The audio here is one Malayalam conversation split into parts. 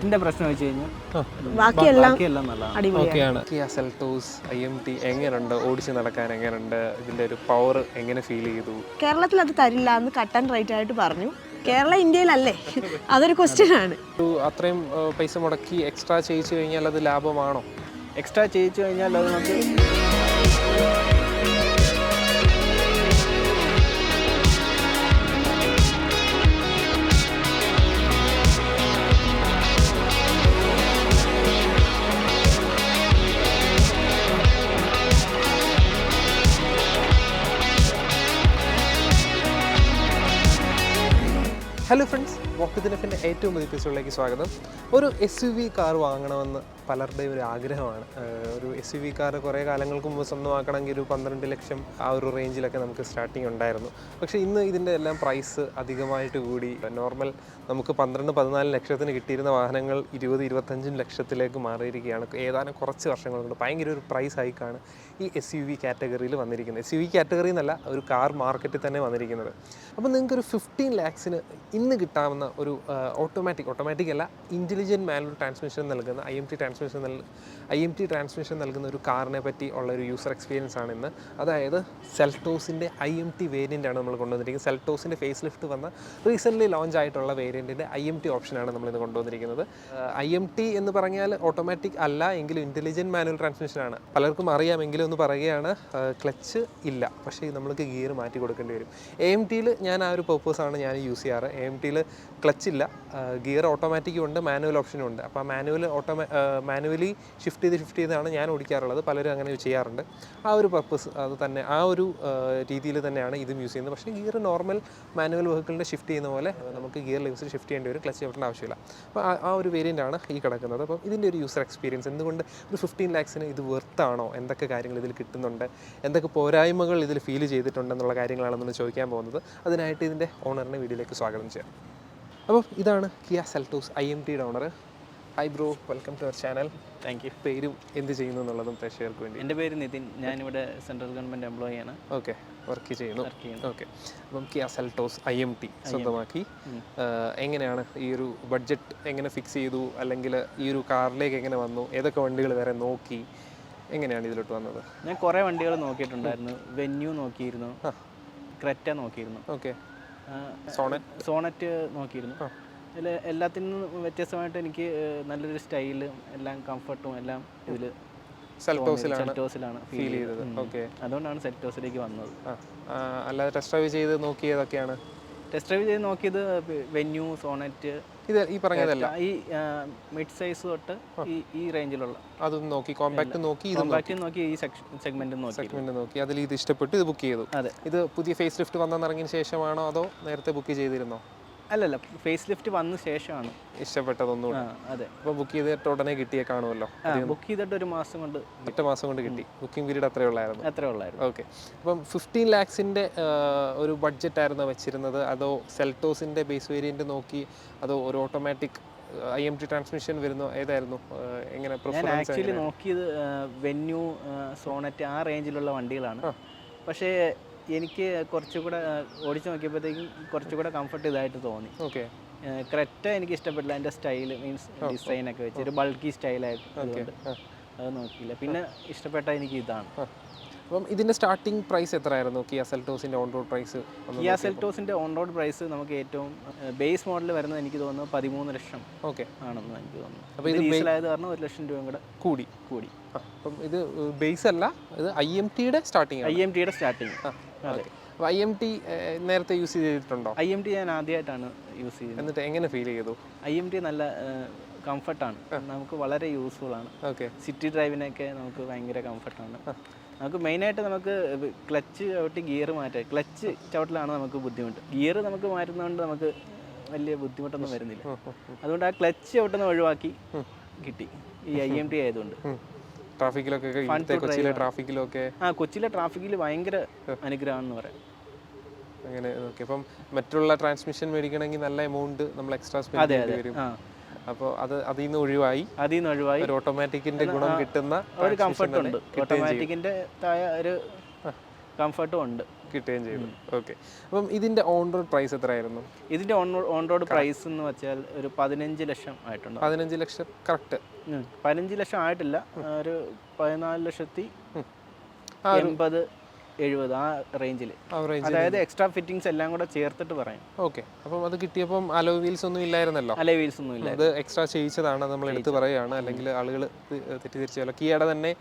ഇതിന്റെ പ്രശ്നം വെച്ച് കഴിഞ്ഞാൽ ബാക്കിയെല്ലാം നല്ലതാണ്. കിയ സെൽറ്റോസ് IMT എങ്ങനെയുണ്ട്, ഓടിച്ച് നടക്കാൻ എങ്ങനെയുണ്ട്, ഇതിന്റെ ഒരു പവർ എങ്ങനെ ഫീൽ ചെയ്തു? കേരളത്തിൽ അത് തരില്ല എന്ന് കട്ട് ആൻഡ് റൈറ്റ് ആയിട്ട് പറഞ്ഞു. കേരള ഇന്ത്യയിലല്ലേ, അതൊരു ക്വസ്റ്റ്യൻ ആണ്. അത്രയും പൈസ മുടക്കി എക്സ്ട്രാ ചെയ്യിച്ചു കഴിഞ്ഞാൽ അത് ലാഭമാണോ? എക്സ്ട്രാ ചെയ്യിച്ചു കഴിഞ്ഞാൽ അത് നമുക്ക് ഹലോ ഫ്രണ്ട്സ്, വോക്ക് ദി നെഫിൻ്റെ ഏറ്റവും പുതിയ എപ്പിസോഡിലേക്ക് സ്വാഗതം. ഒരു SUV കാർ വാങ്ങണമെന്ന് പലരുടെയും ഒരു ആഗ്രഹമാണ്. ഒരു SUV കാർ കുറേ കാലങ്ങൾക്ക് മുമ്പ് സ്വന്തമാക്കണമെങ്കിൽ ഒരു 12 ലക്ഷം ആ ഒരു റേഞ്ചിലൊക്കെ നമുക്ക് സ്റ്റാർട്ടിങ് ഉണ്ടായിരുന്നു. പക്ഷേ ഇന്ന് ഇതിൻ്റെ എല്ലാം പ്രൈസ് അധികമായിട്ട് കൂടി. നോർമൽ നമുക്ക് 12-14 ലക്ഷത്തിന് കിട്ടിയിരുന്ന വാഹനങ്ങൾ 20-25 ലക്ഷത്തിലേക്ക് മാറിയിരിക്കുകയാണ്. ഏതാനും കുറച്ച് വർഷങ്ങൾ കൊണ്ട് ഭയങ്കര ഒരു പ്രൈസ് ഹൈക്കാണ് ഈ SUV കാറ്റഗറിയിൽ വന്നിരിക്കുന്നത്. SUV കാറ്റഗറി എന്നല്ല, ഒരു കാർ മാർക്കറ്റിൽ തന്നെ വന്നിരിക്കുന്നത്. അപ്പോൾ നിങ്ങൾക്കൊരു 15 ലാക്സിന് ഇന്ന് കിട്ടാവുന്ന ഒരു ഓട്ടോമാറ്റിക് അല്ല, ഇൻ്റലിജൻറ്റ് മാനുവൽ ട്രാൻസ്മിഷൻ നൽകുന്ന IMT ട്രാൻസ്മിഷൻ നൽകുന്ന ഒരു കാറിനെ പറ്റി ഉള്ള ഒരു യൂസർ എക്സ്പീരിയൻസ് ആണ് ഇന്ന്. അതായത് സെൽറ്റോസിൻ്റെ IMT വേരിയൻ്റാണ് നമ്മൾ കൊണ്ടുവന്നിരിക്കുന്നത്. സെൽറ്റോസിൻ്റെ ഫേസ് ലിഫ്റ്റ് വന്ന റീസെൻ്റ്ലി ലോഞ്ച് ആയിട്ടുള്ള വേരിയൻറ്റിൻ്റെ IMT ഓപ്ഷനാണ് നമ്മളിന്ന് കൊണ്ടുവന്നിരിക്കുന്നത്. IMT എന്ന് പറഞ്ഞാൽ ഓട്ടോമാറ്റിക് അല്ല എങ്കിലും ഇൻ്റലിജൻറ്റ് മാനുവൽ ട്രാൻസ്മിഷനാണ്. പലർക്കും അറിയാമെങ്കിലും ഒന്ന് പറയുകയാണ്, ക്ലച്ച് ഇല്ല, പക്ഷേ നമ്മൾക്ക് ഗിയർ മാറ്റി കൊടുക്കേണ്ടി വരും. AMTയിൽ ഞാൻ ആ ഒരു പർപ്പസാണ് ഞാൻ യൂസ് ചെയ്യാറ്. AMTയിൽ ക്ലച്ച് ഇല്ല, ഗിയർ ഓട്ടോമാറ്റിക്കും ഉണ്ട്, മാനുവൽ ഓപ്ഷനും ഉണ്ട്. അപ്പോൾ മാനുവലി ഷിഫ്റ്റ് ചെയ്താണ് ഞാൻ ഓടിക്കാറുള്ളത്. പലരും അങ്ങനെ ചെയ്യാറുണ്ട്. ആ ഒരു പർപ്പസ് അത് തന്നെ, ആ ഒരു രീതിയിൽ തന്നെയാണ് ഇതും യൂസ് ചെയ്യുന്നത്. പക്ഷേ ഗിയർ നോർമൽ മാനുവൽ വെഹിക്കിളിൻ്റെ ഷിഫ്റ്റ് ചെയ്യുന്ന പോലെ നമുക്ക് ഗിയർ ലെവൽസിൽ ഷിഫ്റ്റ് ചെയ്യേണ്ടി വരും, ക്ലച്ച് ചവിട്ടേണ്ട ആവശ്യമില്ല. അപ്പോൾ ആ ഒരു വേരിയൻ്റാണ് ഈ കിടക്കുന്നത്. അപ്പം ഇതിൻ്റെ ഒരു യൂസർ എക്സ്പീരിയൻസ് എന്തുകൊണ്ട് ഒരു 15 ലാക്സിന് ഇത് വെർത്താണോ, എന്തൊക്കെ കാര്യങ്ങൾ ഇതിൽ കിട്ടുന്നുണ്ട്, എന്തൊക്കെ പോരായ്മകൾ ഇതിൽ ഫീൽ ചെയ്തിട്ടുണ്ടെന്നുള്ള കാര്യങ്ങളാണ് നമ്മൾ ചോദിക്കാൻ പോകുന്നത്. അതിനായിട്ട് ഇതിൻ്റെ ഓണറിനെ വീഡിയോയിലേക്ക് സ്വാഗതം ചെയ്യാം. അപ്പോൾ ഇതാണ് കിയ സെൽറ്റോസ് IMTയുടെ owner. Hi bro, welcome to our channel. Thank you. പേരും എന്ത് ചെയ്യുന്നു എന്നുള്ളതും പ്രേക്ഷകർക്ക് വേണ്ടി. എൻ്റെ പേര് നിതിൻ, ഞാനിവിടെ സെൻട്രൽ ഗവൺമെൻറ് എംപ്ലോയിയാണ്. ഓക്കെ, വർക്ക് ചെയ്യുന്നു. ഓക്കെ, അപ്പം കിയ സെൽറ്റോസ് IMT സ്വന്തമാക്കി. എങ്ങനെയാണ് ഈ ഒരു ബഡ്ജറ്റ് എങ്ങനെ ഫിക്സ് ചെയ്തു, അല്ലെങ്കിൽ ഈ ഒരു കാറിലേക്ക് എങ്ങനെ വന്നു, ഏതൊക്കെ വണ്ടികൾ വേറെ നോക്കി, എങ്ങനെയാണ് ഇതിലോട്ട് വന്നത്? ഞാൻ കുറേ വണ്ടികൾ നോക്കിയിട്ടുണ്ടായിരുന്നു. വെന്യൂ നോക്കിയിരുന്നു, ക്രെറ്റ നോക്കിയിരുന്നു, ഓക്കെ, സോണറ്റ് നോക്കിയിരുന്നു. അതിൽ എല്ലാത്തിനും വ്യത്യസ്തമായിട്ട് എനിക്ക് നല്ലൊരു സ്റ്റൈലും എല്ലാം കംഫർട്ടും എല്ലാം ഇതിൽ സെൽറ്റോസിലാണ് ഫീൽ ചെയ്തത്. ഓക്കെ, അതുകൊണ്ടാണ് സെൽറ്റോസിലേക്ക് വന്നത്. അല്ലാതെ ടെസ്റ്റ് ഡ്രൈവ് ചെയ്ത് നോക്കിയതൊക്കെയാണ്? ടെസ്റ്റ് ഡ്രൈവ് ചെയ്ത് നോക്കിയത് വെന്യൂ, സോണറ്റ്, ഇത് ഈ പറഞ്ഞതല്ല, ഈ മിഡ് സൈസ് തൊട്ട് ഈ റേഞ്ചിലുള്ള അതും നോക്കി, കോമ്പാക്ട് നോക്കി, ഈ സെഗ്മെന്റ് നോക്കി, അതിൽ ഇത് ഇഷ്ടപ്പെട്ടു, ഇത് ബുക്ക് ചെയ്തു. അതെ. ഇത് പുതിയ ഫേസ് ലിഫ്റ്റ് വന്നിറങ്ങിയ ശേഷമാണോ അതോ നേരത്തെ ബുക്ക് ചെയ്തിരുന്നോ? അല്ലല്ല, ഫേസ് ലിഫ്റ്റ് വന്ന ശേഷമാണ് ഇഷ്ടപ്പെട്ടതൊന്നും. അതെ. അപ്പോൾ ബുക്ക് ചെയ്തിട്ട് ഉടനെ കിട്ടിയേ കാണുമല്ലോ? ബുക്ക് ചെയ്തിട്ട് ഒരു മാസം കൊണ്ട്, 8 മാസം കൊണ്ട് കിട്ടി. ബുക്കിംഗ് പീരീഡ് അത്രേ ഉള്ളായിരുന്നു. ഓക്കെ, അപ്പം 15 ലാക്സിൻ്റെ ഒരു ബഡ്ജറ്റ് ആയിരുന്നു വെച്ചിരുന്നത്, അതോ സെൽറ്റോസിൻ്റെ ബേസ് വേരിയൻറ്റ് നോക്കി, അതോ ഒരു ഓട്ടോമാറ്റിക് IMT ട്രാൻസ്മിഷൻ വരുന്നു, ഏതായിരുന്നു? എങ്ങനെ ഞാൻ ആക്ച്വലി നോക്കിയത് വെന്യൂ, സോണറ്റ് ആ റേഞ്ചിലുള്ള വണ്ടികളാണ്. പക്ഷേ എനിക്ക് കുറച്ചുകൂടെ ഓടിച്ച് നോക്കിയപ്പോഴത്തേക്കും കുറച്ചുകൂടെ കംഫർട്ട് ഇതായിട്ട് തോന്നി. ഓക്കെ, ക്രെറ്റ എനിക്ക് ഇഷ്ടപ്പെട്ടില്ല, അതിൻ്റെ സ്റ്റൈൽ മീൻസ് ഡിസൈനൊക്കെ വെച്ച് ഒരു ബൾക്കി സ്റ്റൈലായിട്ട് അത് നോക്കിയില്ല. പിന്നെ ഇഷ്ടപ്പെട്ട എനിക്ക് ഇതാണ്. അപ്പം ഇതിൻ്റെ സ്റ്റാർട്ടിംഗ് പ്രൈസ് എത്രയായിരുന്നു കിയ സെൽറ്റോസിൻ്റെ ഓൺ റോഡ് പ്രൈസ്? കിയ സെൽറ്റോസിൻ്റെ ഓൺ റോഡ് പ്രൈസ് നമുക്ക് ഏറ്റവും ബേസ് മോഡൽ വരുന്നത് എനിക്ക് തോന്നുന്നു 13 ലക്ഷം ആണെന്ന് എനിക്ക് തോന്നുന്നു. അപ്പോൾ ഇത് ഡീസലായത് കാരണം 1 ലക്ഷം രൂപ കൂടെ കൂടി. അപ്പം ഇത് ബേസ് അല്ല, ഇത് IMTയുടെ സ്റ്റാർട്ടിങ്. അതെ. അപ്പോൾ IMT നേരത്തെ യൂസ് ചെയ്തിട്ടുണ്ടോ? IMT ഞാൻ ആദ്യമായിട്ടാണ് യൂസ് ചെയ്യുന്നത്. എന്നിട്ട് എങ്ങനെ ഫീൽ ചെയ്തു? IMT നല്ല കംഫർട്ടാണ്, നമുക്ക് വളരെ യൂസ്ഫുൾ ആണ്. ഓക്കെ, സിറ്റി ഡ്രൈവിനൊക്കെ നമുക്ക് ഭയങ്കര കംഫർട്ടാണ്. നമുക്ക് മെയിനായിട്ട് നമുക്ക് ക്ലച്ച് ചവിട്ടി ഗിയർ മാറ്റാം. ക്ലച്ച് ചവിട്ടിലാണ് നമുക്ക് ബുദ്ധിമുട്ട്. ഗിയർ നമുക്ക് മാറ്റുന്നതുകൊണ്ട് നമുക്ക് വലിയ ബുദ്ധിമുട്ടൊന്നും വരുന്നില്ല. അതുകൊണ്ട് ആ ക്ലച്ച് ചവിട്ടുന്ന ഒഴിവാക്കി കിട്ടി ഈ IMT ആയതുകൊണ്ട്. കൊച്ചിയിലെ ട്രാഫിക്കിൽ ഭയങ്കര അനുഗ്രഹമാണെന്ന് പറയാം. അങ്ങനെ ഓക്കെ. അപ്പം മറ്റുള്ള ട്രാൻസ്മിഷൻ മേടിക്കണമെങ്കിൽ നല്ല എമൗണ്ട് നമ്മൾ എക്സ്ട്രാ സ്പെൻഡ് ചെയ്യേണ്ടി വരും. അപ്പോൾ അതിൽ നിന്ന് ഒഴിവായി ഒരു ഓട്ടോമാറ്റിക്കിന്റെ ഗുണം കിട്ടുന്ന ഒരു കംഫർട്ട് ഉണ്ട്. ഓട്ടോമാറ്റിക്കിന്റെ തായ ഒരു കംഫർട്ടും ഉണ്ട്. കിട്ടുകയും ചെയ്തു. ഓക്കെ, അപ്പം ഇതിൻ്റെ ഓൺ റോഡ് പ്രൈസ് എത്രയായിരുന്നു? ഇതിൻ്റെ ഓൺ റോഡ് പ്രൈസ് എന്ന് വെച്ചാൽ ഒരു 15 ലക്ഷം ആയിട്ടുണ്ട്. 15 ലക്ഷം കറക്റ്റ്? 15 ലക്ഷം ആയിട്ടില്ല, ഒരു 14,80,70 ആ റേഞ്ചിൽ. അതായത് എക്സ്ട്രാ ഫിറ്റിംഗ്സ് എല്ലാം കൂടെ ചേർത്തിട്ട് പറയാം. ഓക്കെ, അപ്പം അത് കിട്ടിയപ്പം അലോയ് വീൽസ് ഒന്നും ഇല്ലായിരുന്നല്ലോ? അലോയ് വീൽസ് ഒന്നും ഇല്ല, അത് എക്സ്ട്രാ ചെയ്യിച്ചതാണ്, നമ്മൾ എടുത്ത് പറയുകയാണ്, അല്ലെങ്കിൽ ആളുകൾ തെറ്റിദ്ധരിച്ചല്ലോ. കിയയുടെ തന്നെ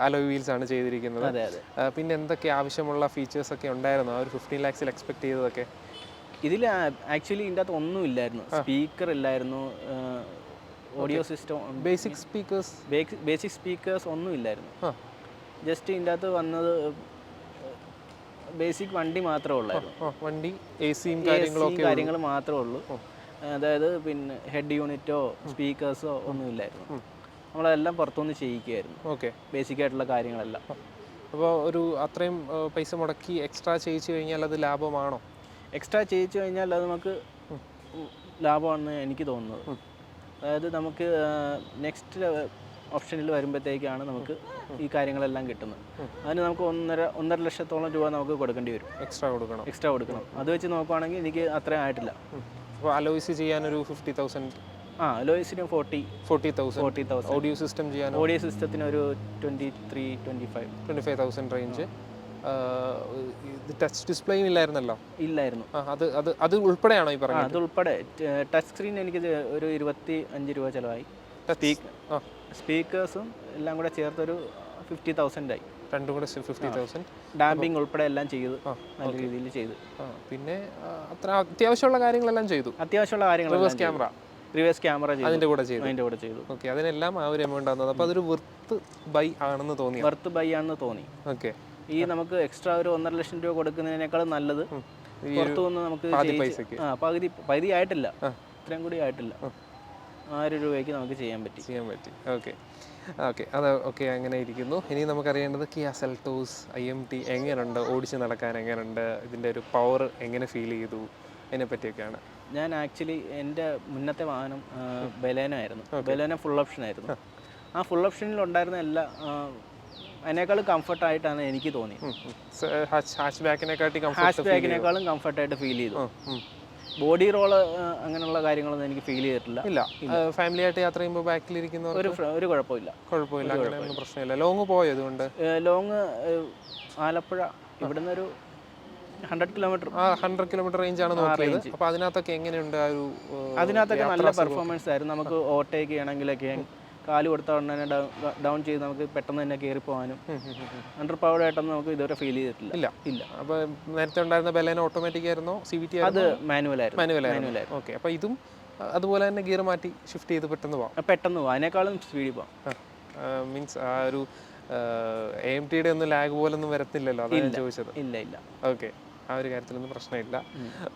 അലോയ് വീൽസ് ആണ് ചെയ്തിരിക്കുന്നത്. അതെ അതെ. പിന്നെ എന്തൊക്കെ ആവശ്യമുള്ള ഫീച്ചേഴ്സ് ഒക്കെ ഉണ്ടായിരുന്നു ആ ഒരു 15 lakhs എക്സ്പെക്ട് ചെയ്തതൊക്കെ? ഇതിൽ ആക്ച്വലി ഇതിൻ്റെ അകത്ത് ഒന്നും ഇല്ലായിരുന്നു. സ്പീക്കർ ഇല്ലായിരുന്നു, ഓഡിയോ സിസ്റ്റം, ബേസിക് സ്പീക്കേഴ്സ് ഒന്നും ഇല്ലായിരുന്നു. ജസ്റ്റ് ഇതിൻ്റെ അകത്ത് വന്നത് ബേസിക് വണ്ടി മാത്രമേ ഉള്ളായിരുന്നു. വണ്ടി എസിയും കാര്യങ്ങൾ മാത്രമേ ഉള്ളൂ. അതായത് പിന്നെ ഹെഡ് യൂണിറ്റോ സ്പീക്കേഴ്സോ ഒന്നും ഇല്ലായിരുന്നു. നമ്മളെല്ലാം പുറത്തുനിന്ന് ചെയ്യിക്കുമായിരുന്നു. ഓക്കെ, ബേസിക് ആയിട്ടുള്ള കാര്യങ്ങളെല്ലാം. അപ്പോൾ ഒരു അത്രയും പൈസ മുടക്കി എക്സ്ട്രാ ചെയ്യിച്ചു കഴിഞ്ഞാൽ അത് ലാഭമാണോ? എക്സ്ട്രാ ചെയ്യിച്ചു കഴിഞ്ഞാൽ അത് നമുക്ക് ലാഭമാണെന്ന് എനിക്ക് തോന്നുന്നത്. അതായത് നമുക്ക് നെക്സ്റ്റ് ഓപ്ഷനിൽ വരുമ്പോഴത്തേക്കാണ് നമുക്ക് ഈ കാര്യങ്ങളെല്ലാം കിട്ടുന്നത്. അതിന് നമുക്ക് 1.5 ലക്ഷത്തോളം രൂപ നമുക്ക് കൊടുക്കേണ്ടി വരും. എക്സ്ട്രാ കൊടുക്കണം. അത് വെച്ച് നോക്കുവാണെങ്കിൽ എനിക്ക് അത്രയും ആയിട്ടില്ല. അപ്പോൾ അലോയ്സ് ചെയ്യാനൊരു 50,000. അലോയ്സിന് 40,000. ഓഡിയോ സിസ്റ്റം ചെയ്യാൻ, ഓഡിയോ സിസ്റ്റത്തിന് ഒരു 23-25,000 റേഞ്ച്. Touch display ഇല്ലായിരുന്നല്ലോ? ഇല്ലായിരുന്നു. അത് ഉൾപ്പെടെയാണോ ഈ പറഞ്ഞത്? അത് ഉൾപ്പെടെ ടച്ച് സ്ക്രീൻ എനിക്ക് ഒരു 25 രൂപ ചിലവായി. സ്പീക്കേഴ്സും എല്ലാം കൂടെ ചേർത്തൊരു 50,000 ആയി. രണ്ടും കൂടെ 50,000. ഡാമ്പിംഗ് ഉൾപ്പെടെ എല്ലാം ചെയ്തു, നല്ല രീതിയിൽ ചെയ്തു. പിന്നെ അത്ര അത്യാവശ്യമുള്ള കാര്യങ്ങളെല്ലാം ചെയ്തു. റിവേഴ്സ് ക്യാമറ അതിന്റെ കൂടെ ചെയ്തു. ഓക്കെ, അതിനെല്ലാം ആ ഒരു എമൗണ്ട് ആണെന്ന്. അപ്പോൾ അതൊരു വർത്ത് ബൈ ആണെന്ന് തോന്നി. ഓക്കെ, ഈ നമുക്ക് എക്സ്ട്രാ ഒരു 1.5 ലക്ഷം രൂപ കൊടുക്കുന്നതിനേക്കാളും നല്ലത് പുറത്തുനിന്ന് നമുക്ക് പകുതി ആയിട്ടില്ല, ഇത്രയും കൂടി ആയിട്ടില്ല, 1000 രൂപയ്ക്ക് നമുക്ക് ചെയ്യാൻ പറ്റി. ഓക്കെ, അത് ഓക്കെ, അങ്ങനെ ഇരിക്കുന്നു. ഇനി നമുക്കറിയേണ്ടത് കിയ സെൽറ്റോസ് IMT എങ്ങനെയുണ്ട്, ഓടിച്ച് നടക്കാൻ എങ്ങനെയുണ്ട്, ഇതിൻ്റെ ഒരു പവർ എങ്ങനെ ഫീൽ ചെയ്തു, അതിനെ പറ്റിയൊക്കെയാണ്. ഞാൻ ആക്ച്വലി എൻ്റെ മുന്നത്തെ വാഹനം ബലേനോ ആയിരുന്നു. ബലേനോ ഫുൾ ഓപ്ഷൻ ആയിരുന്നു. ആ ഫുൾ ഓപ്ഷനിൽ ഉണ്ടായിരുന്ന എല്ലാ അതിനേക്കാളും കംഫർട്ടായിട്ടാണ് എനിക്ക് തോന്നിയത്. ഹാച്ച് ബാക്കിനേക്കാളും കംഫർട്ടായിട്ട് ഫീൽ ചെയ്തു. ബോഡി റോള് അങ്ങനെയുള്ള കാര്യങ്ങളൊന്നും എനിക്ക് ഫീൽ ചെയ്തിട്ടില്ല. ഫാമിലി ആയിട്ട് യാത്ര ചെയ്യുമ്പോൾ ബാക്കിലിരിക്കുന്ന ഒരു കുഴപ്പമില്ല. അങ്ങനെയൊന്നും പ്രശ്നമില്ല. ലോങ് പോയോ? അതുകൊണ്ട് ലോങ് ആലപ്പുഴ ഇവിടുന്ന് ഒരു 100 കിലോമീറ്റർ റേഞ്ച് ആണ് നോക്കിയത്. അപ്പോൾ അതിനകത്തൊക്കെ എങ്ങനെയുണ്ട്? അതിനകത്തൊക്കെ നല്ല പെർഫോമൻസ് ആയിരുന്നു. നമുക്ക് ഓവർടേക്ക് ചെയ്യണമെങ്കിലൊക്കെ കാല് കൊടുത്ത ഉടനെ ഡൗൺ ചെയ്ത് നമുക്ക് പെട്ടെന്ന് തന്നെ കയറി പോകാനും അണ്ടർ പവർഡ് ആയിട്ടൊന്നും നമുക്ക് ഇതുവരെ ഫീൽ ചെയ്തിട്ടില്ല. അപ്പോൾ നേരത്തെ ഉണ്ടായിരുന്ന ബലേനോ ഓട്ടോമാറ്റിക് ആയിരുന്നോ CVT? അത് മാനുവൽ ആയിരുന്നു. ഓക്കെ, അപ്പോൾ ഇതും അതുപോലെ തന്നെ ഗിയർ മാറ്റി ഷിഫ്റ്റ് ചെയ്ത് പെട്ടെന്ന് പോകാം. അതിനേക്കാളും സ്പീഡിൽ പോകാം. മീൻസ് ആ ഒരു AMTയുടെ ഒന്നും ലാഗ് പോലൊന്നും വരത്തില്ലല്ലോ, അതാണ് ചോദിച്ചത്. ഇല്ല. ഓക്കെ, ആ ഒരു കാര്യത്തിലൊന്നും പ്രശ്നമില്ല.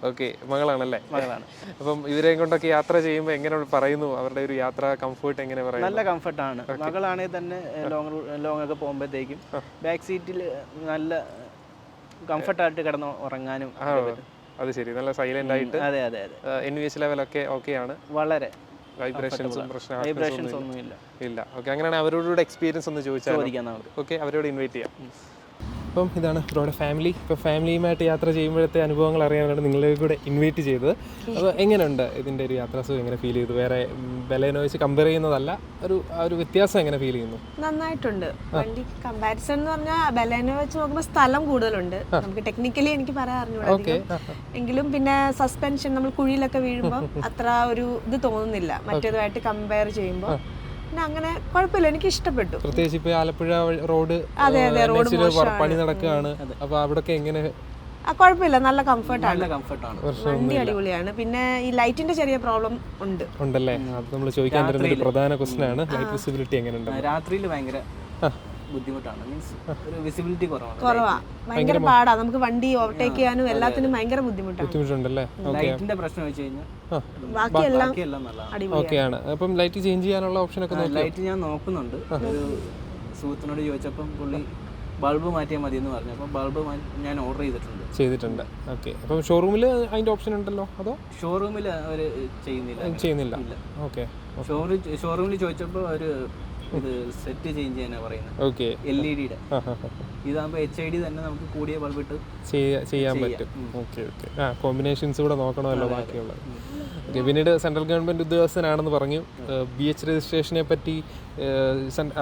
ഓക്കെ, മകളാണല്ലേ? മകളാണ്. അപ്പം ഇവരെയും കൊണ്ടൊക്കെ യാത്ര ചെയ്യുമ്പോൾ എങ്ങനെ പറയുന്നു? അവരുടെ ഒരു യാത്ര കംഫർട്ട് എങ്ങനെ പറയുന്നു? നല്ല കംഫർട്ടാണ്. മകളാണെങ്കിൽ തന്നെ ലോങ് ഒക്കെ പോകുമ്പോഴത്തേക്കും ബാക്ക് സീറ്റിൽ നല്ല കംഫർട്ടായിട്ട് കിടന്ന് ഉറങ്ങാനും. അത് ശരി, നല്ല സൈലന്റ് ആയിട്ട്. അതെ. NVH ലെവലൊക്കെ ഓക്കെയാണ്? വളരെ. വൈബ്രേഷൻസ് ഒന്നും ഇല്ല. ഓക്കെ, അങ്ങനെയാണെങ്കിൽ അവരോട് എക്സ്പീരിയൻസ് ഒന്ന് ചോദിച്ചാൽ. ഓക്കെ, അവരോട് ഇൻവൈറ്റ് ചെയ്യാം. അപ്പം ഇതാണ് ഇവരുടെ ഫാമിലി. ഇപ്പോൾ ഫാമിലിയുമായിട്ട് യാത്ര ചെയ്യുമ്പോഴത്തെ അനുഭവങ്ങൾ അറിയാനാണ് നിങ്ങളെ കൂടെ ഇൻവൈറ്റ് ചെയ്തത്. അപ്പോൾ എങ്ങനെയുണ്ട് ഇതിൻ്റെ ഒരു യാത്രാസുഖം, എങ്ങനെ ഫീൽ ചെയ്തു? വേറെ ബലേനോ വെച്ച് കമ്പയർ ചെയ്യുന്നതല്ല, ആ ഒരു വ്യത്യാസം എങ്ങനെ ഫീൽ ചെയ്യുന്നു? നന്നായിട്ടുണ്ട്. വണ്ടി കമ്പാരിസൺ എന്ന് പറഞ്ഞാൽ ബലേനോ വെച്ച് നോക്കുമ്പോൾ സ്ഥലം കൂടുതലുണ്ട്. നമുക്ക് ടെക്നിക്കലി എനിക്ക് പറയാൻ അറിഞ്ഞൂടാ. എങ്കിലും പിന്നെ സസ്പെൻഷൻ നമ്മൾ കുഴിയിലൊക്കെ വീഴുമ്പോൾ അത്ര ഒരു ഇത് തോന്നുന്നില്ല മറ്റേതുമായിട്ട് കമ്പയർ ചെയ്യുമ്പോൾ. പിന്നെ അങ്ങനെ കുഴപ്പമില്ല, എനിക്ക് ഇഷ്ടപ്പെട്ടു. പ്രത്യേകിച്ച് ഇപ്പോൾ ആലപ്പുഴ റോഡ് പണി നടക്കുകയാണ്. അപ്പോൾ അവിടെയൊക്കെ എങ്ങനെ? കുഴപ്പമില്ല, നല്ല കംഫർട്ടാണ്. വണ്ടി അടിപൊളിയാണ്. പിന്നെ ഈ ലൈറ്റിന്റെ ചെറിയ പ്രോബ്ലം ഉണ്ടല്ലേ? അത് നമ്മൾ ചോദിക്കാൻ തരുന്ന ഒരു പ്രധാന ക്വസ്റ്റൻ ആണ്. ലൈറ്റ് വിസിബിലിറ്റി എങ്ങനെയുണ്ട്? രാത്രിയിൽ ഭയങ്കര ബുദ്ധിമുട്ടാണ്. മീൻസ് ഒരു വിസിബിലിറ്റി കുറവാ, ഭയങ്കര പാടാ. നമുക്ക് വണ്ടി ഓവർടേക്ക് ചെയ്യാനും എല്ലാത്തിനും ഭയങ്കര ബുദ്ധിമുട്ടുണ്ടല്ലേ? ലൈറ്റിന്റെ പ്രശ്നം വെച്ച് കഴിഞ്ഞാൽ ബാക്കിയെല്ലാം ഓക്കെയാണ്. അപ്പം ലൈറ്റ് ചേഞ്ച് ചെയ്യാനുള്ള ഓപ്ഷൻ ഒക്കെ ലൈറ്റ് ഞാൻ നോക്കുന്നുണ്ട്. ഒരു സുഹൃത്തിനോട് ചോദിച്ചപ്പം പുള്ളി ബൾബ് മാറ്റിയാൽ മതി എന്ന് പറഞ്ഞു. അപ്പം ബൾബ് ഞാൻ ഓർഡർ ചെയ്തിട്ടുണ്ട്. ഓക്കെ, അപ്പം ഷോറൂമിൽ അതിന്റെ ഓപ്ഷൻ ഉണ്ടല്ലോ? അതോ ഷോറൂമിൽ അവർ ചെയ്യുന്നില്ല? ഓക്കെ, ഷോറൂമിൽ ചോദിച്ചപ്പോൾ അവർ ഇത് സെറ്റ് ചേഞ്ച് ചെയ്യാനാണ് പറയുന്നത്. ഓക്കെ. LED-യുടെ ഇതാകുമ്പോൾ HID തന്നെ നമുക്ക് കൂടിയ ബൾബ് ഇട്ട് ചെയ്യാൻ പറ്റും. Okay okay. കോമ്പിനേഷൻസ് കൂടെ നോക്കണമല്ലോ ബാക്കിയുള്ളത്. ഓക്കെ. പിന്നീട് സെൻട്രൽ ഗവൺമെൻറ് ഉദ്യോഗസ്ഥനാണെന്ന് പറഞ്ഞു. BH രജിസ്ട്രേഷനെ പറ്റി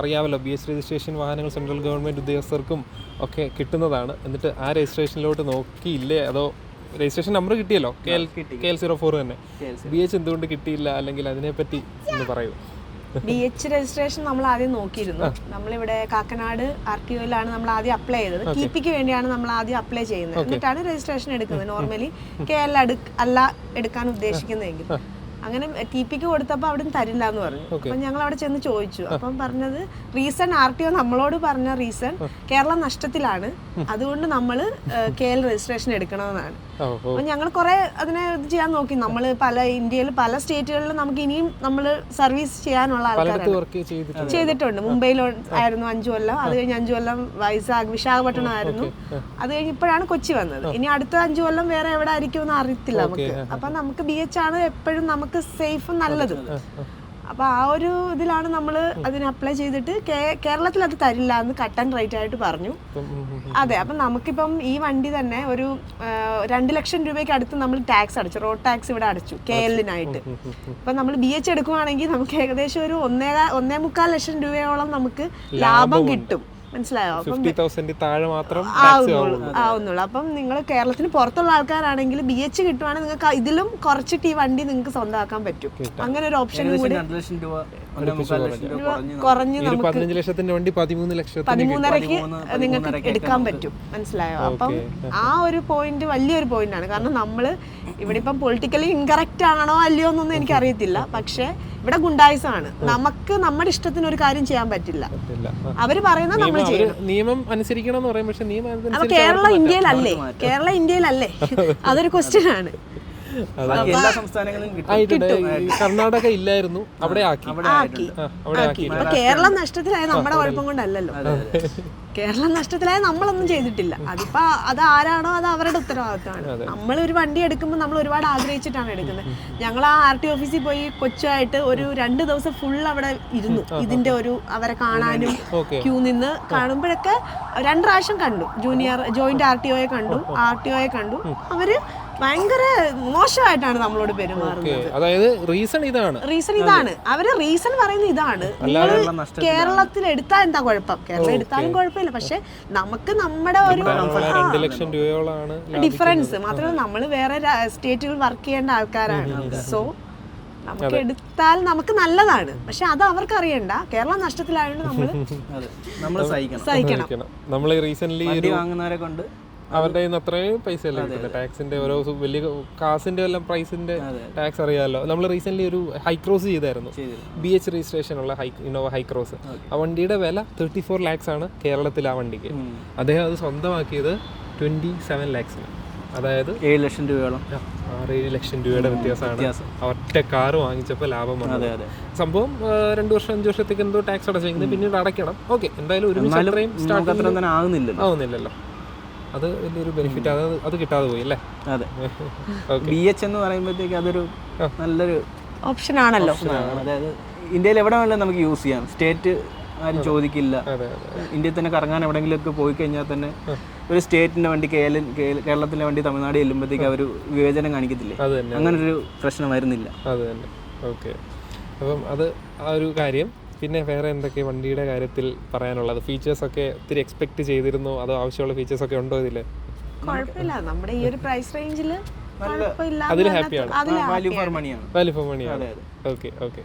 അറിയാമല്ലോ. BH രജിസ്ട്രേഷൻ വാഹനങ്ങൾ സെൻട്രൽ ഗവൺമെൻറ് ഉദ്യോഗസ്ഥർക്കും ഒക്കെ കിട്ടുന്നതാണ്. എന്നിട്ട് ആ രജിസ്ട്രേഷനിലോട്ട് നോക്കിയില്ലേ, അതോ രജിസ്ട്രേഷൻ നമ്പർ കിട്ടിയല്ലോ, KL04 തന്നെ, BH എന്തുകൊണ്ട് കിട്ടിയില്ല, അല്ലെങ്കിൽ അതിനെപ്പറ്റി ഒന്ന് പറയൂ. BH രജിസ്ട്രേഷൻ നമ്മൾ ആദ്യം നോക്കിയിരുന്നു. നമ്മളിവിടെ കാക്കനാട് RTOയിലാണ് നമ്മൾ ആദ്യം അപ്ലൈ ചെയ്തത്. KP-ക്ക് വേണ്ടിയാണ് നമ്മൾ ആദ്യം അപ്ലൈ ചെയ്യുന്നത്. എന്നിട്ടാണ് രജിസ്ട്രേഷൻ എടുക്കുന്നത്. നോർമലി KL അല്ല എടുക്കാൻ ഉദ്ദേശിക്കുന്നതെങ്കിൽ. അങ്ങനെ TP-ക്ക് കൊടുത്തപ്പോൾ അവിടെ തരില്ല എന്ന് പറഞ്ഞു. അപ്പം ഞങ്ങൾ അവിടെ ചെന്ന് ചോദിച്ചു. അപ്പം പറഞ്ഞത് റീസൺ RTO നമ്മളോട് പറഞ്ഞ റീസൺ കേരളം നഷ്ടത്തിലാണ്, അതുകൊണ്ട് നമ്മൾ KL രജിസ്ട്രേഷൻ എടുക്കണമെന്നാണ്. അപ്പം ഞങ്ങൾ കുറെ അതിനെ ഇത് ചെയ്യാൻ നോക്കി. നമ്മൾ ഇന്ത്യയിൽ പല സ്റ്റേറ്റുകളിലും നമുക്ക് ഇനിയും നമ്മൾ സർവീസ് ചെയ്യാനുള്ള ആൾക്കാരാണ് ചെയ്തിട്ടുണ്ട്. മുംബൈയിൽ ആയിരുന്നു 5 കൊല്ലം, അത് കഴിഞ്ഞ് 5 കൊല്ലം വിശാഖപട്ടണം ആയിരുന്നു, അത് കഴിഞ്ഞ് ഇപ്പോഴാണ് കൊച്ചി വന്നത്. ഇനി അടുത്ത 5 കൊല്ലം വേറെ എവിടെ ആയിരിക്കും എന്ന് അറിയത്തില്ല നമുക്ക്. അപ്പം നമുക്ക് BH ആണ് എപ്പോഴും നമുക്ക് സേഫ് നല്ലത്. അപ്പൊ ആ ഒരു ഇതിലാണ് നമ്മൾ അതിന് അപ്ലൈ ചെയ്തിട്ട് കേരളത്തിൽ അത് തരില്ല എന്ന് കട്ട് ആൻഡ് റൈറ്റ് ആയിട്ട് പറഞ്ഞു. അതെ. അപ്പം നമുക്കിപ്പം ഈ വണ്ടി തന്നെ ഒരു 2 ലക്ഷം രൂപയ്ക്ക് അടുത്ത് നമ്മൾ ടാക്സ് അടച്ചു, റോഡ് ടാക്സ് ഇവിടെ അടച്ചു KL-നായിട്ട്. ഇപ്പം നമ്മൾ BH എടുക്കുവാണെങ്കിൽ നമുക്ക് ഏകദേശം ഒരു 1.25 ലക്ഷം രൂപയോളം നമുക്ക് ലാഭം കിട്ടും. മനസ്സിലായോ? ആവുന്നുള്ളൂ. അപ്പം നിങ്ങൾ കേരളത്തിന് പുറത്തുള്ള ആൾക്കാരാണെങ്കിൽ BH കിട്ടുവാണെങ്കിൽ നിങ്ങൾക്ക് ഇതിലും കുറച്ചിട്ട് ഈ വണ്ടി നിങ്ങൾക്ക് സ്വന്തമാക്കാൻ പറ്റും. അങ്ങനെ ഒരു ഓപ്ഷൻ കൂടി കുറഞ്ഞ് നമുക്ക് 15 ലക്ഷത്തിന്റെ വണ്ടി 13.5 നിങ്ങൾക്ക് എടുക്കാൻ പറ്റും. മനസ്സിലായോ? അപ്പം ആ ഒരു പോയിന്റ് വലിയൊരു പോയിന്റ് ആണ്. കാരണം നമ്മള് ഇവിടെ ഇപ്പം പൊളിറ്റിക്കലി ഇൻകറക്റ്റ് ആണോ അല്ലയോ എന്നൊന്നും എനിക്കറിയത്തില്ല. പക്ഷെ ഇവിടെ ഗുണ്ടായിസാണ്. നമുക്ക് നമ്മുടെ ഇഷ്ടത്തിന് ഒരു കാര്യം ചെയ്യാൻ പറ്റില്ല. അവര് പറയുന്നത് നമ്മൾ ചെയ്യണം. നിയമം അനുസരിക്കണം എന്ന് പറയും. പക്ഷെ നിയമം കേരള ഇന്ത്യയിലല്ലേ അതൊരു ക്വസ്റ്റ്യൻ ആണ്. എല്ലാ സംസ്ഥാനങ്ങളും കർണാടക ഇല്ലായിരുന്നു, അവിടെ ആക്കി. അപ്പൊ കേരളം നഷ്ടത്തിലായ നമ്മുടെ കുഴപ്പം കൊണ്ടല്ലല്ലോ. കേരളം നഷ്ടത്തിലായ നമ്മളൊന്നും ചെയ്തിട്ടില്ല. അതിപ്പോ അത് ആരാണോ അത് അവരുടെ ഉത്തരവാദിത്തമാണ്. നമ്മൾ ഒരു വണ്ടി എടുക്കുമ്പോൾ നമ്മൾ ഒരുപാട് ആഗ്രഹിച്ചിട്ടാണ് എടുക്കുന്നത്. ഞങ്ങൾ ആ RTO ഓഫീസിൽ പോയി കൊച്ചുമായിട്ട് ഒരു 2 ദിവസം ഫുൾ അവിടെ ഇരുന്നു. ഇതിന്റെ ഒരു അവരെ കാണാനും ക്യൂ നിന്ന് കാണുമ്പോഴൊക്കെ 2 പ്രാവശ്യം കണ്ടു. ജോയിന്റ് RTOയെ കണ്ടു. അവര് ഭയങ്കര മോശമായിട്ടാണ് നമ്മളോട് പെരുമാറുന്നത്. അതായത് റീസൺ ഇതാണ്. അവര് റീസൺ പറയുന്നത് ഇതാണ്. നിങ്ങൾ കേരളത്തിൽ എടുത്താൽ എന്താ കുഴപ്പം? കേരളം എടുത്താലും കുഴപ്പമില്ല. പക്ഷെ നമുക്ക് നമ്മുടെ ഒരു 2 ലക്ഷം രൂപയോളാണ് ഡിഫറൻസ്. മാത്രമല്ല നമ്മൾ വേറെ സ്റ്റേറ്റുകൾ വർക്ക് ചെയ്യേണ്ട ആൾക്കാരാണ്. സോ നമുക്ക് എടുത്താൽ നമുക്ക് നല്ലതാണ്. പക്ഷെ അത് അവർക്ക് അറിയണ്ട. കേരളം നഷ്ടത്തിലായതുകൊണ്ട് നമ്മൾ സഹിക്കണം. നമ്മൾ റീസെന്റ് വാങ്ങുന്നവരെ കൊണ്ട് അവരുടെ അത്രയും പൈസ അല്ല കിട്ടുന്നത്. ടാക്സിന്റെ ഓരോ വലിയ കാസിന്റെ എല്ലാം പ്രൈസിന്റെ ടാക്സ് അറിയാമല്ലോ. നമ്മൾ റീസെന്റ് ഒരു ഹൈക്രോസ് ചെയ്തായിരുന്നു, BH രജിസ്ട്രേഷൻ ഉള്ള ഇന്നോവ ഹൈക്രോസ്. ആ വണ്ടിയുടെ വില 34 lakhs ആണ് കേരളത്തിൽ. ആ വണ്ടിക്ക് അദ്ദേഹം അത് സ്വന്തമാക്കിയത് 27 lakhs. അതായത് 7 ലക്ഷം രൂപയോളം, 6-7 ലക്ഷം രൂപയുടെ വ്യത്യാസമാണ് ഒറ്റ കാറ് വാങ്ങിച്ചപ്പോൾ ലാഭം വന്നത്. സംഭവം 2 വർഷം 5 വർഷത്തേക്ക് എന്തോ ടാക്സ് അടച്ചിരിക്കുന്നത്, പിന്നീട് അടയ്ക്കണം. ഓക്കെ, എന്തായാലും ഒരു ആവുന്നില്ലല്ലോ. അത് വലിയൊരു ബെനിഫിറ്റ്. അത് കിട്ടാതെ പോയി അല്ലേ? അതെ. BH എന്ന് പറയുമ്പോഴത്തേക്ക് അതൊരു നല്ലൊരു ഓപ്ഷൻ ആണല്ലോ. അതായത് ഇന്ത്യയിൽ എവിടെ വേണമെങ്കിലും നമുക്ക് യൂസ് ചെയ്യാം. സ്റ്റേറ്റ് ആരും ചോദിക്കില്ല. ഇന്ത്യയിൽ തന്നെ കറങ്ങാൻ എവിടെയെങ്കിലും ഒക്കെ പോയി കഴിഞ്ഞാൽ തന്നെ ഒരു സ്റ്റേറ്റിന്റെ വണ്ടി കേരളത്തിലെ വണ്ടി തമിഴ്നാട് ചെല്ലുമ്പോഴത്തേക്ക് അവർ വിവേചനം കാണിക്കത്തില്ലേ? അങ്ങനൊരു പ്രശ്നം വരുന്നില്ല. അത് തന്നെ. ഓക്കെ. അപ്പം അത് ആ ഒരു കാര്യം. പിന്നെ വേറെ എന്തൊക്കെ വണ്ടിയുടെ കാര്യത്തിൽ പറയാനുള്ളത്? ഫീച്ചേഴ്സ് ഒക്കെ ഒത്തിരി എക്സ്പെക്ട് ചെയ്തിരുന്നു, അതോ ആവശ്യമുള്ള ഫീച്ചേഴ്സ് ഒക്കെ ഉണ്ടോ ഇതില്? കുഴപ്പമില്ല. നമ്മുടെ ഈ ഒരു പ്രൈസ് റേഞ്ചിൽ അതിൽ ഹാപ്പിയാണ്. വാല്യൂ ഫോർ മണിയാണ്. Okay okay.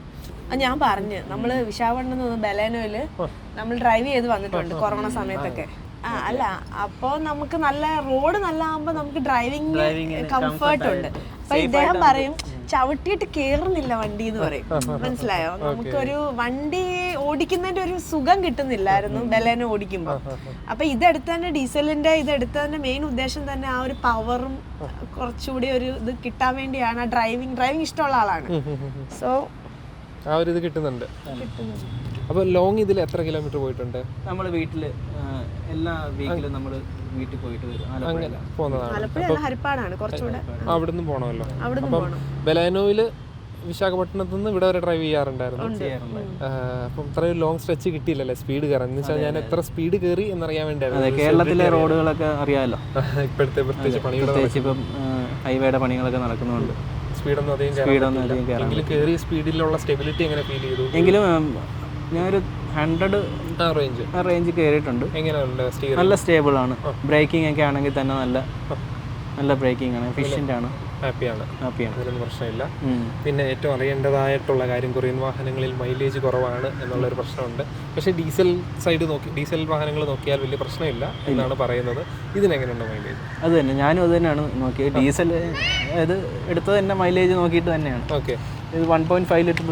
ഞാൻ പറഞ്ഞു, നമ്മള് വിശാഖപട്ടണത്ത് നിന്ന് ബലേനോയില് നമ്മൾ ഡ്രൈവ് ചെയ്ത് വന്നിട്ടുണ്ട് കൊറോണ സമയത്തൊക്കെ. അല്ല, അപ്പോ നമുക്ക് നല്ല റോഡ് നല്ല ആകുമ്പോ നമുക്ക് ഡ്രൈവിംഗ് കംഫർട്ട് ഉണ്ട്. അപ്പൊ ഇദ്ദേഹം പറയും ചവിട്ടിയിട്ട് കേറുന്നില്ല വണ്ടി എന്ന് പറയും. മനസ്സിലായോ? നമുക്കൊരു വണ്ടി ഓടിക്കുന്നതിന്റെ ഒരു സുഖം കിട്ടുന്നില്ലായിരുന്നു ബലേനോ ഓടിക്കുമ്പോ. അപ്പൊ ഇതെടുത്തതിന്റെ ഡീസലിന്റെ ഇതെടുത്തതിന്റെ മെയിൻ ഉദ്ദേശം തന്നെ ആ ഒരു പവറും കുറച്ചുകൂടി ഒരു ഇത് കിട്ടാൻ വേണ്ടിയാണ്. ഡ്രൈവിംഗ് ഇഷ്ടമുള്ള ആളാണ്. സോ ആ ഒരു ഇത് കിട്ടുന്നുണ്ട്. അപ്പൊ ലോങ് ഇതിൽ എത്ര കിലോമീറ്റർ പോയിട്ടുണ്ട്? നമ്മൾ വീട്ടില് എല്ലാ വീക്കിലും നമ്മൾ വീട്ടിൽ പോയിട്ട് പോകുന്നതാണ്. ഹരിപ്പാടാണ് കുറച്ചുകൂടെ. അവിടുന്ന് പോണമല്ലോ. അപ്പം ബലേനോയില് വിശാഖപട്ടണത്ത് നിന്ന് ഇവിടെ വരെ ഡ്രൈവ് ചെയ്യാറുണ്ടായിരുന്നു. അപ്പം ഇത്രയും ലോങ് സ്ട്രെച്ച് കിട്ടിയില്ലല്ലേ സ്പീഡ് കയറാൻ? എന്ന് വെച്ചാൽ ഞാൻ എത്ര സ്പീഡ് കയറി എന്നറിയാൻ വേണ്ടിയായിരുന്നു. കേരളത്തിലെ റോഡുകളൊക്കെ അറിയാമല്ലോ ഇപ്പോഴത്തെ പ്രത്യേകിച്ച് പണിയുടെ ഇപ്പം ഹൈവേയുടെ പണികളൊക്കെ നടക്കുന്നുണ്ട്. സ്പീഡൊന്നും അധികം എങ്കിലും കയറിയ സ്പീഡിലുള്ള സ്റ്റെബിലിറ്റി എങ്ങനെ ഫീൽ ചെയ്തു? എങ്കിലും ഞാനൊരു 100 റേഞ്ച് കയറിയിട്ടുണ്ട്. എങ്ങനെയുണ്ട്? നല്ല സ്റ്റേബിൾ ആണ്. ബ്രേക്കിംഗ് ഒക്കെ ആണെങ്കിൽ തന്നെ നല്ല ബ്രേക്കിംഗ് ആണ്, എഫിഷ്യൻ്റ് ആണ്. ഹാപ്പിയാണ്, അതിനൊന്നും പ്രശ്നമില്ല. പിന്നെ ഏറ്റവും അറിയേണ്ടതായിട്ടുള്ള കാര്യം, കൊറിയൻ വാഹനങ്ങളിൽ മൈലേജ് കുറവാണ് എന്നുള്ളൊരു പ്രശ്നമുണ്ട്. പക്ഷേ ഡീസൽ വാഹനങ്ങൾ നോക്കിയാൽ വലിയ പ്രശ്നമില്ല എന്നാണ് പറയുന്നത്. ഇതിനെങ്ങനെയുണ്ട് മൈലേജ്? അത് തന്നെ, ഞാനും അത് തന്നെയാണ് നോക്കിയത്. ഡീസൽ ഇത് എടുത്തത് തന്നെ മൈലേജ് നോക്കിയിട്ട് തന്നെയാണ്. ഓക്കെ, ഇത് 1.5 ലിറ്റർ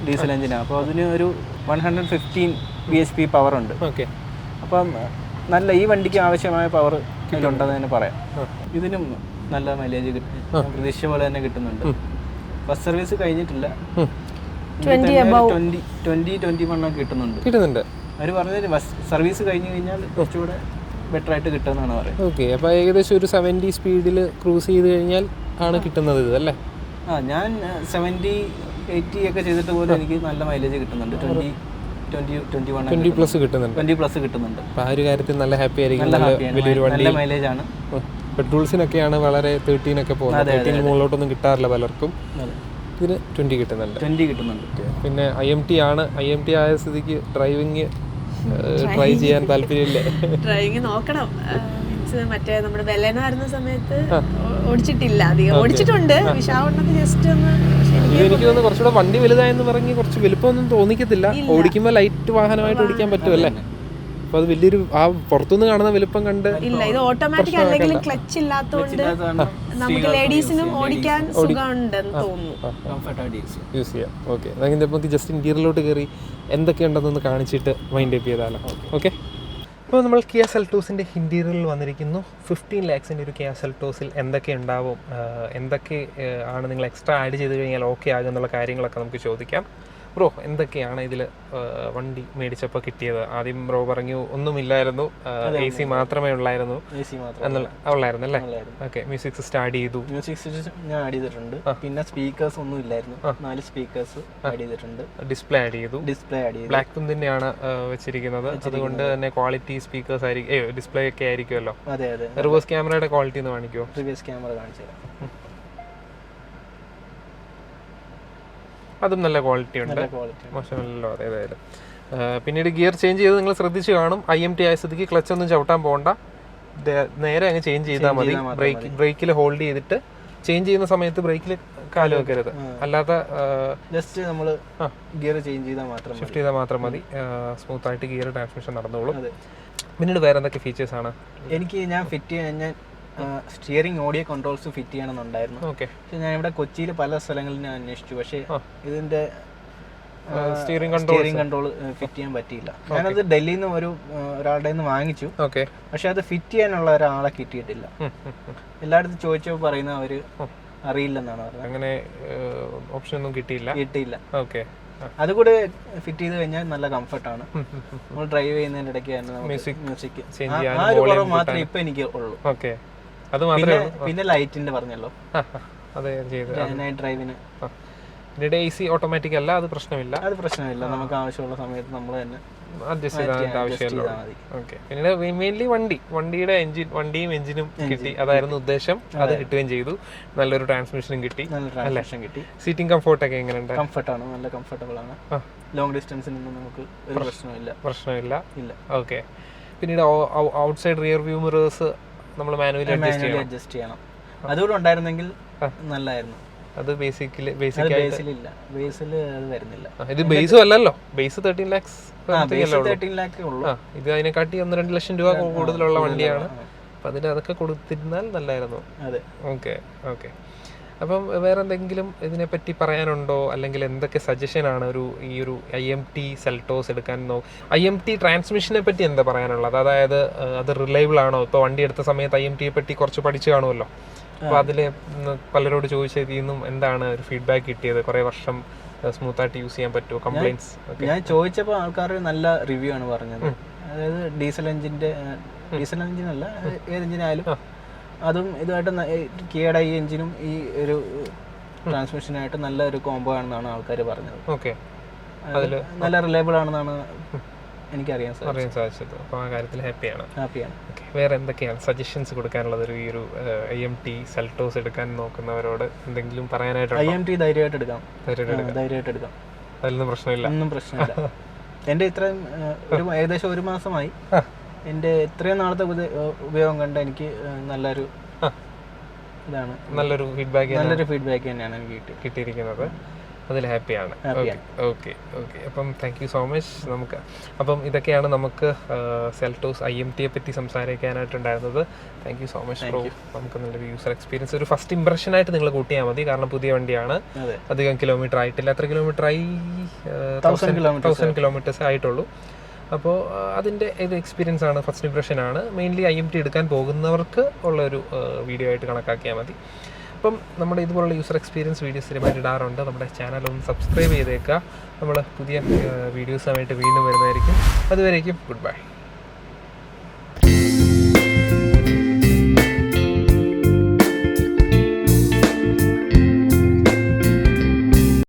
ഡീസൽ എഞ്ചിനാണ്. അപ്പോൾ അതിന് ഒരു 115 bhp പവർ ഉണ്ട്. ഓക്കെ, അപ്പം നല്ല ഈ വണ്ടിക്ക് ആവശ്യമായ പവർ ഇതിലുണ്ടെന്ന് തന്നെ പറയാം. ഇതിനും നല്ല മൈലേജ് കിട്ടും, പ്രതീക്ഷ പോലെ തന്നെ കിട്ടുന്നുണ്ട്. ഫസ്റ്റ് സർവീസ് കഴിഞ്ഞിട്ടില്ല, 20-21 കിട്ടുന്നുണ്ട്. അവർ പറഞ്ഞത് സർവീസ് കഴിഞ്ഞ് കഴിഞ്ഞാൽ കുറച്ചുകൂടെ ബെറ്റർ ആയിട്ട് കിട്ടുമെന്നാണ് പറയുന്നത്. ഓക്കെ, അപ്പോൾ ഏകദേശം ഒരു 70 സ്പീഡിൽ ക്രൂസ് ചെയ്ത് കഴിഞ്ഞാൽ ആണ് കിട്ടുന്നത് ഇത് അല്ലേ? ഞാൻ 70-80 ഒക്കെ ചെയ്തിട്ട് പോലും എനിക്ക് നല്ല മൈലേജ് കിട്ടുന്നുണ്ട്. 20 പ്ലസ് കിട്ടുന്നുണ്ട്. അപ്പോൾ ആ ഒരു കാര്യത്തിൽ നല്ല ഹാപ്പി ആയിരിക്കും. നല്ല മൈലേജ് ആണ്. പെട്രോൾസിനൊക്കെയാണ് വളരെ 13 ഒക്കെ പോകുന്നത്. 13 മുകളിലോട്ടൊന്നും കിട്ടാറില്ല പലർക്കും. ഇതിന് 20 കിട്ടുന്നുണ്ട്. പിന്നെ IMT ആയ സ്ഥിതിക്ക് ഡ്രൈവിംഗ് ട്രൈ ചെയ്യാൻ താല്പര്യമില്ലേ? ഡ്രൈവിംഗ് നോക്കണം. മറ്റേ നമ്മുടെ ബെലേനോ ആയിരുന്ന സമയത്ത് ഓടിച്ചിട്ടില്ല, അധികം ഓടിച്ചിട്ടുണ്ട്. വിശാഖപട്ടണത്ത് ജസ്റ്റ് ഒന്ന്. എനിക്ക് തോന്നുന്നു കുറച്ചുകൂടെ വണ്ടി വലുതായെന്ന് പറഞ്ഞ് കുറച്ച് വലുപ്പമൊന്നും തോന്നിക്കത്തില്ല. ഓടിക്കുമ്പോൾ ലൈറ്റ് വാഹനമായിട്ട് ഓടിക്കാൻ പറ്റുമല്ലേ? അപ്പോൾ അത് വലിയൊരു ആ പുറത്തുനിന്ന് കാണുന്ന വലുപ്പം കണ്ട് ഇല്ല. ഇത് ഓട്ടോമാറ്റിക് അല്ലെങ്കിലും ക്ലച്ച് ഇല്ലാത്തതുകൊണ്ട് നമുക്ക് ലേഡീസിനും ഓടിക്കാൻ സുഖമുണ്ടെന്ന് തോന്നുന്നു. യൂസ് ചെയ്യാം. ഓക്കെ, അതായത് നമുക്ക് ജസ്റ്റ് ഇന്റീരിയറിലോട്ട് കയറി എന്തൊക്കെയുണ്ടെന്നൊന്ന് കാണിച്ചിട്ട് മൈൻഡ് അപ്പ് ചെയ്താലോ? ഓക്കെ, ഇപ്പോൾ നമ്മൾ കിയ സെൽറ്റോസിൻ്റെ ഇൻറ്റീരിയറിൽ വന്നിരിക്കുന്നു. 15 lakhs ഒരു കിയ സെൽറ്റോസിൽ എന്തൊക്കെ ഉണ്ടാവും, എന്തൊക്കെ ആണ് നിങ്ങൾ എക്സ്ട്രാ ആഡ് ചെയ്ത് കഴിഞ്ഞാൽ ഓക്കെ ആകും എന്നുള്ള കാര്യങ്ങളൊക്കെ നമുക്ക് ചോദിക്കാം. ബ്രോ, എന്തൊക്കെയാണ് ഇതിൽ വണ്ടി മേടിച്ചപ്പോൾ കിട്ടിയത്? ആദ്യം ബ്രോ പറഞ്ഞു ഒന്നുമില്ലായിരുന്നു, AC മാത്രമേ ഉള്ളായിരുന്നു ഉള്ളായിരുന്നു അല്ലേ? ഓക്കെ, മ്യൂസിക് സിസ്റ്റം ആഡ് ചെയ്തു. മ്യൂസിക് സിസ്റ്റം ഞാൻ ആഡ് ചെയ്തിട്ടുണ്ട്. പിന്നെ സ്പീക്കേഴ്സ് ഒന്നും ഇല്ലായിരുന്നു, 4 സ്പീക്കേഴ്സ് ആഡ് ചെയ്തിട്ടുണ്ട്. ഡിസ്പ്ലേ ആഡ് ചെയ്തു. ബ്ലാക്ക് തും തന്നെയാണ് വെച്ചിരിക്കുന്നത്, അതുകൊണ്ട് തന്നെ ക്വാളിറ്റി സ്പീക്കേഴ്സ് ആയിരിക്കും, ഡിസ്പ്ലേ ഒക്കെ ആയിരിക്കുമല്ലോ. അതെ. റിവേഴ്സ് ക്യാമറയുടെ ക്വാളിറ്റി ഒന്ന് കാണിക്കുമോ? റിവേഴ്സ് ക്യാമറ കാണിച്ചു തരാം. അതും നല്ല ക്വാളിറ്റി ഉണ്ട്, മോശമല്ലല്ലോ അതേതായാലും. പിന്നീട് ഗിയർ ചേഞ്ച് ചെയ്ത് നിങ്ങൾ ശ്രദ്ധിച്ച് കാണും. IMT ആയ സ്ഥിതിക്ക് ക്ലച്ച് ഒന്നും ചവിട്ടാൻ പോകണ്ട, നേരെ അങ്ങ് ചേഞ്ച് ചെയ്താൽ മതി. ബ്രേക്കിൽ ഹോൾഡ് ചെയ്തിട്ട് ചേഞ്ച് ചെയ്യുന്ന സമയത്ത് ബ്രേക്കിൽ കാല് വെക്കരുത്, അല്ലാത്ത ജസ്റ്റ് നമ്മൾ ഗിയർ ചേഞ്ച് ചെയ്താൽ മാത്രം, ഷിഫ്റ്റ് ചെയ്താൽ മാത്രം മതി. സ്മൂത്ത് ആയിട്ട് ഗിയർ ട്രാൻസ്മിഷൻ നടന്നോളും. പിന്നീട് വേറെ എന്തൊക്കെ ഫീച്ചേഴ്സ് ആണ് ഞാൻ ഫിറ്റ് ചെയ്യാൻ? സ്റ്റിയറിംഗ് ഓഡിയോ കൺട്രോൾസ് ഫിറ്റ് ചെയ്യണമെന്നുണ്ടായിരുന്നു. ഓക്കെ, പക്ഷെ ഞാൻ ഇവിടെ കൊച്ചിയിൽ പല സ്ഥലങ്ങളിൽ ഞാൻ അന്വേഷിച്ചു, പക്ഷേ ഇതിന്റെ സ്റ്റിയറിംഗ് കൺട്രോൾ ഫിറ്റ് ചെയ്യാൻ പറ്റിയില്ല. ഞാനത് ഡൽഹിയിൽ നിന്ന് ഒരാളുടെ നിന്ന് വാങ്ങിച്ചു. ഓക്കെ, പക്ഷെ അത് ഫിറ്റ് ചെയ്യാനുള്ള ഒരാളെ കിട്ടിയിട്ടില്ല. എല്ലായിടത്തും ചോദിച്ചപ്പോൾ പറയുന്ന അവര് അറിയില്ലെന്നാണ് പറഞ്ഞത്. അങ്ങനെ ഓപ്ഷൻ ഒന്നും കിട്ടിയില്ല. ഓക്കെ, അതുകൂടെ ഫിറ്റ് ചെയ്ത് കഴിഞ്ഞാൽ നല്ല കംഫർട്ടാണ്. നമ്മൾ ഡ്രൈവ് ചെയ്യുന്നതിന്റെ ഇടയ്ക്ക് മ്യൂസിക് ആ ഒരു കുറവ് മാത്രമേ ഇപ്പൊ എനിക്ക് ഉള്ളൂ. ഓക്കെ, അത് മാത്രമേ. പിന്നെ ലൈറ്റിന്റെ പറഞ്ഞല്ലോ, നൈറ്റ് ഡ്രൈവിന്. പിന്നീട് AC ഓട്ടോമാറ്റിക് അല്ല, അത് പ്രശ്നമില്ല. നമുക്ക് ആവശ്യമുള്ള സമയത്ത് നമ്മൾ തന്നെ അഡ്ജസ്റ്റ് ചെയ്താൽ ആവശ്യമില്ല. ഓക്കെ, പിന്നീട് മെയിൻലി വണ്ടിയുടെ വണ്ടിയും എഞ്ചിനും കിട്ടി, അതായിരുന്നു ഉദ്ദേശം. അത് കിട്ടുകയും ചെയ്തു. നല്ലൊരു ട്രാൻസ്മിഷനും കിട്ടി. സീറ്റിംഗ് കംഫോർട്ട് ഒക്കെ എങ്ങനെയുണ്ട്? കംഫർട്ടാണ്, നല്ല കംഫർട്ടബിൾ ആണ്. ലോങ് ഡിസ്റ്റൻസിനൊന്നും നമുക്ക് ഒരു പ്രശ്നമില്ല. ഓക്കെ, പിന്നീട് ഔട്ട്സൈഡ് റിയർ വ്യൂ മിറേഴ്സ് നമ്മൾ മാനുവലി അഡ്ജസ്റ്റ് ചെയ്യണം. അതുകൂടെ ഉണ്ടായിരുന്നെങ്കിൽ നല്ലായിരുന്നു. അത് ബേസിൽ വരുന്നില്ല. ഇത് ബേസും അല്ലല്ലോ, ബേസ് 13 lakhs. ഇത് അതിനെക്കാട്ടി 1-2 ലക്ഷം രൂപ കൂടുതലുള്ള വണ്ടിയാണ്. അപ്പൊ അതിന് അതൊക്കെ കൊടുത്തിരുന്നാൽ നല്ലായിരുന്നു. ഓക്കെ. അപ്പം വേറെ എന്തെങ്കിലും ഇതിനെപ്പറ്റി പറയാനുണ്ടോ? അല്ലെങ്കിൽ എന്തൊക്കെ സജഷൻ ആണ് ഈ ഒരു IMT സെൽറ്റോസ് എടുക്കാൻ? IMT ട്രാൻസ്മിഷനെ പറ്റി എന്താ പറയാനുള്ളത്? അതായത് അത് റിലയബിൾ ആണോ? ഇപ്പോൾ വണ്ടി എടുത്ത സമയത്ത് IMTയെ പറ്റി കുറച്ച് പഠിച്ചു കാണുമല്ലോ. അപ്പോൾ അതിൽ പലരോട് ചോദിച്ചതിൽ നിന്നും എന്താണ് ഒരു ഫീഡ്ബാക്ക് കിട്ടിയത്? കുറേ വർഷം സ്മൂത്ത് ആയിട്ട് യൂസ് ചെയ്യാൻ പറ്റുമോ? കംപ്ലൈൻറ്റ്സ് ഞാൻ ചോദിച്ചപ്പോൾ ആൾക്കാർ നല്ല റിവ്യൂ ആണ് പറഞ്ഞത്. അതായത് ഡീസൽ എഞ്ചിൻ അല്ല, ഏത് എഞ്ചിനായാലും അതും ഇതുമായിട്ട് കിയയുടെ ഈ എഞ്ചിനും ഈ ഒരു ട്രാൻസ്മിഷനായിട്ട് നല്ലൊരു കോംബോ ആണെന്നാണ് ആൾക്കാർ പറഞ്ഞത്. ഓക്കെ, നല്ല റിലയബിൾ ആണെന്നാണ് എനിക്കറിയാൻ സാധിച്ചത്. അപ്പോൾ ആ കാര്യത്തിൽ ഹാപ്പിയാണ്. ഓക്കെ, വേറെ എന്തൊക്കെയാണ് സജഷൻസ് കൊടുക്കാനുള്ളത് ഈ ഒരു IMT സെൽട്ടോസ് എടുക്കാൻ നോക്കുന്നവരോട് എന്തെങ്കിലും പറയാനായിട്ട്? IMT ധൈര്യമായിട്ട് എടുക്കാം. അതിലൊന്നും പ്രശ്നമില്ല. ഒന്നും പ്രശ്നമില്ല. എൻ്റെ ഇത്രയും ഏകദേശം 1 മാസമായി എൻ്റെ ഇത്രയും നാളത്തെ ഉപയോഗം കണ്ട് എനിക്ക് നല്ലൊരു ഇതാണ്, നല്ലൊരു ഫീഡ്ബാക്ക് തന്നെയാണ് എനിക്ക് കിട്ടിയിരിക്കുന്നത്. അതിൽ ഹാപ്പിയാണ്. ഓക്കെ, അപ്പം താങ്ക് യു സോ മച്ച്. അപ്പം ഇതൊക്കെയാണ് നമുക്ക് സെൽട്ടോസ് IMTയെ പറ്റി സംസാരിക്കാനായിട്ടുണ്ടായിരുന്നത്. Thank you so much bro. നമുക്ക് നല്ലൊരു യൂസർ എക്സ്പീരിയൻസ്, ഒരു ഫസ്റ്റ് ഇംപ്രഷനായിട്ട് നിങ്ങൾ കൂട്ടിയാൽ മതി. കാരണം പുതിയ വണ്ടിയാണ്, അധികം കിലോമീറ്റർ ആയിട്ടില്ല. എത്ര കിലോമീറ്റർ ആയി? 1000 കിലോമീറ്റേഴ്സ് ആയിട്ടുള്ളൂ. അപ്പോൾ അതിൻ്റെ ഒരു എക്സ്പീരിയൻസ് ആണ്, ഫസ്റ്റ് ഇംപ്രഷനാണ്. മെയിൻലി IMT എടുക്കാൻ പോകുന്നവർക്ക് ഉള്ളൊരു വീഡിയോ ആയിട്ട് കണക്കാക്കിയാൽ മതി. അപ്പം നമ്മുടെ ഇതുപോലുള്ള യൂസർ എക്സ്പീരിയൻസ് വീഡിയോസ് സ്ഥിരമായിട്ട് ഇടാറുണ്ട്. നമ്മുടെ ചാനൽ ഒന്ന് സബ്സ്ക്രൈബ് ചെയ്തേക്കുക. നമ്മൾ പുതിയ വീഡിയോസുമായിട്ട് വീണ്ടും വരുന്നതായിരിക്കും. അതുവരേക്കും ഗുഡ് ബൈ.